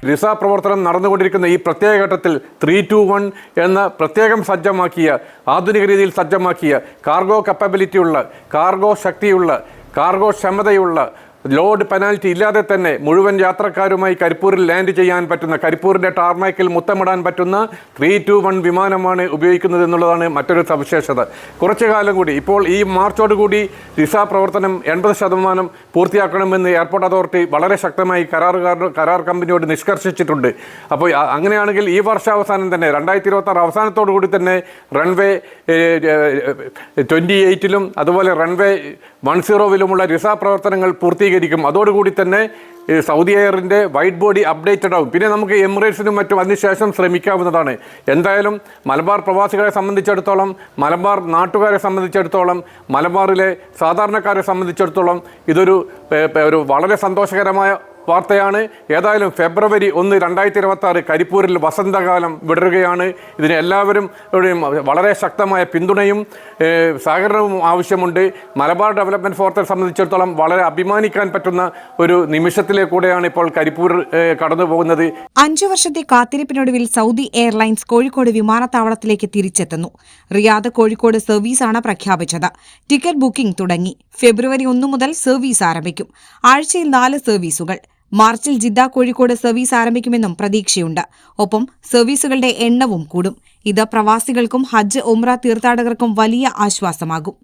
Visa പ്രവർത്തനം നടന്നുകൊണ്ടിരിക്കുന്ന ഈ പ്രത്യേക ഘട്ടത്തിൽ 321 എന്ന പ്രത്യേകം സജ്ജമാക്കിയ, ആധുനിക രീതിയിൽ സജ്ജമാക്കിയ, കാർഗോ കപ്പബിലിറ്റിയുള്ള, കാർഗോ ശക്തിയുള്ള, കാർഗോ ക്ഷമതയുള്ള, ലോഡ് പെനാൽറ്റി ഇല്ലാതെ തന്നെ മുഴുവൻ യാത്രക്കാരുമായി കരിപ്പൂരിൽ ലാൻഡ് ചെയ്യാൻ പറ്റുന്ന, കരിപ്പൂരിൻ്റെ ടാർമാക്കിൽ മുത്തമിടാൻ പറ്റുന്ന 321 വിമാനമാണ് ഉപയോഗിക്കുന്നത് എന്നുള്ളതാണ് മറ്റൊരു സവിശേഷത. കുറച്ചു കാലം കൂടി, ഇപ്പോൾ ഈ മാർച്ചോടുകൂടി വിസ പ്രവർത്തനം 80% പൂർത്തിയാക്കണമെന്ന് എയർപോർട്ട് അതോറിറ്റി വളരെ ശക്തമായി കരാർ കമ്പനിയോട് നിഷ്കർഷിച്ചിട്ടുണ്ട്. അപ്പോൾ അങ്ങനെയാണെങ്കിൽ ഈ വർഷാവസാനം തന്നെ 2026 അവസാനത്തോടു കൂടി തന്നെ റൺവേ 28-ലും അതുപോലെ റൺവേ 10-ലുമുള്ള വിസ പ്രവർത്തനങ്ങൾ പൂർത്തീകരിക്കും. അതോടുകൂടി തന്നെ സൗദി എയറിൻ്റെ വൈറ്റ് ബോഡി അപ്ഡേറ്റഡ് ആവും. പിന്നെ നമുക്ക് എമിറേറ്റ്സിനും മറ്റും അതിനുശേഷം ശ്രമിക്കാവുന്നതാണ്. എന്തായാലും മലബാർ പ്രവാസികളെ സംബന്ധിച്ചിടത്തോളം, മലബാർ നാട്ടുകാരെ സംബന്ധിച്ചിടത്തോളം, മലബാറിലെ സാധാരണക്കാരെ സംബന്ധിച്ചിടത്തോളം ഇതൊരു വളരെ സന്തോഷകരമായ വാർത്തയാണ്. ഏതായാലും ഫെബ്രുവരി 1, 2026 കരിപ്പൂരിൽ വസന്തകാലം വിടരുകയാണ്. ഇതിന് എല്ലാവരും വളരെ ശക്തമായ പിന്തുണയും സഹകരണവും ആവശ്യമുണ്ട്. മലബാർ ഡെവലപ്മെൻറ്റ് ഫോറത്തെ സംബന്ധിച്ചിടത്തോളം വളരെ അഭിമാനിക്കാൻ പറ്റുന്ന ഒരു നിമിഷത്തിലേക്കൂടെയാണ് ഇപ്പോൾ കരിപ്പൂർ കടന്നു പോകുന്നത്. 5 വർഷത്തെ കാത്തിരിപ്പിനൊടുവിൽ സൗദി എയർലൈൻസ് കോഴിക്കോട് വിമാനത്താവളത്തിലേക്ക് തിരിച്ചെത്തുന്നു. റിയാദ് കോഴിക്കോട് സർവീസാണ് പ്രഖ്യാപിച്ചത്. ടിക്കറ്റ് ബുക്കിംഗ് തുടങ്ങി. ഫെബ്രുവരി 1 മുതൽ സർവീസ് ആരംഭിക്കും. ആഴ്ചയിൽ 4 സർവീസുകൾ. മാർച്ചിൽ ജിദ്ദ കോഴിക്കോട് സർവീസ് ആരംഭിക്കുമെന്നും പ്രതീക്ഷയുണ്ട്. ഒപ്പം സർവീസുകളുടെ എണ്ണവും കൂടും. ഇത് പ്രവാസികൾക്കും ഹജ്ജ് ഉംറ തീർത്ഥാടകർക്കും വലിയ ആശ്വാസമാകും.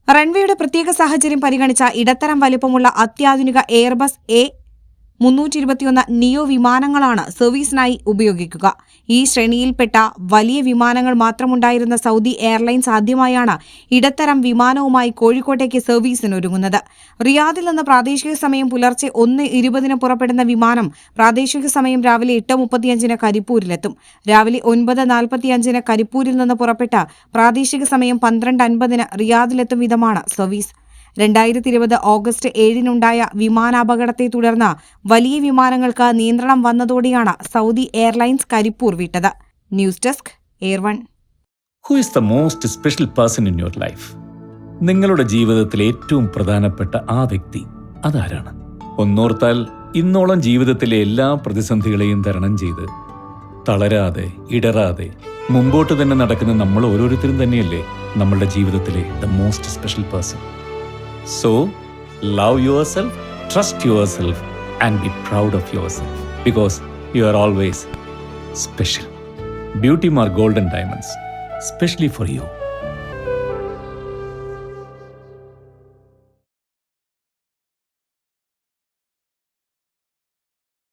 റൺവേയുടെ പ്രത്യേക സാഹചര്യം പരിഗണിച്ച ഇടത്തരം വലിപ്പമുള്ള അത്യാധുനിക എയർബസ് A321 നിയോ വിമാനങ്ങളാണ് സർവീസിനായി ഉപയോഗിക്കുക. ഈ ശ്രേണിയിൽപ്പെട്ട വലിയ വിമാനങ്ങൾ മാത്രമുണ്ടായിരുന്ന സൗദി എയർലൈൻസ് ആദ്യമായാണ് ഇടത്തരം വിമാനവുമായി കോഴിക്കോട്ടേക്ക് സർവീസിനൊരുങ്ങുന്നത്. റിയാദിൽ നിന്ന് പ്രാദേശിക സമയം പുലർച്ചെ 1:20 പുറപ്പെടുന്ന വിമാനം പ്രാദേശിക സമയം രാവിലെ 8:35 കരിപ്പൂരിലെത്തും. രാവിലെ 9:45 കരിപ്പൂരിൽ നിന്ന് പുറപ്പെട്ട് പ്രാദേശിക സമയം 12:50 റിയാദിലെത്തും വിധമാണ് സർവീസ്. 2020 ഓഗസ്റ്റ് 7-നുണ്ടായ വിമാനാപകടത്തെ തുടർന്ന് വലിയ വിമാനങ്ങൾക്ക് നിയന്ത്രണം വന്നതോടെയാണ് സൗദി എയർലൈൻസ് കരിപ്പൂർ വിട്ടത്. ന്യൂസ് ഡെസ്ക് എയർ1. Who is the most special person in your life? നിങ്ങളുടെ ജീവിതത്തിലെ ഏറ്റവും പ്രധാനപ്പെട്ട ആ വ്യക്തി അതാരാണ്? ഒന്നോർത്താൽ ഇന്നോളം ജീവിതത്തിലെ എല്ലാ പ്രതിസന്ധികളെയും തരണം ചെയ്ത് തളരാതെ ഇടറാതെ മുമ്പോട്ട് തന്നെ നടക്കുന്ന നമ്മൾ ഓരോരുത്തരും തന്നെയല്ലേ നമ്മളുടെ ജീവിതത്തിലെ the most special person. So, love yourself, trust yourself, and be proud of yourself because you are always special. Beauty Mark Golden Diamonds, specially for you.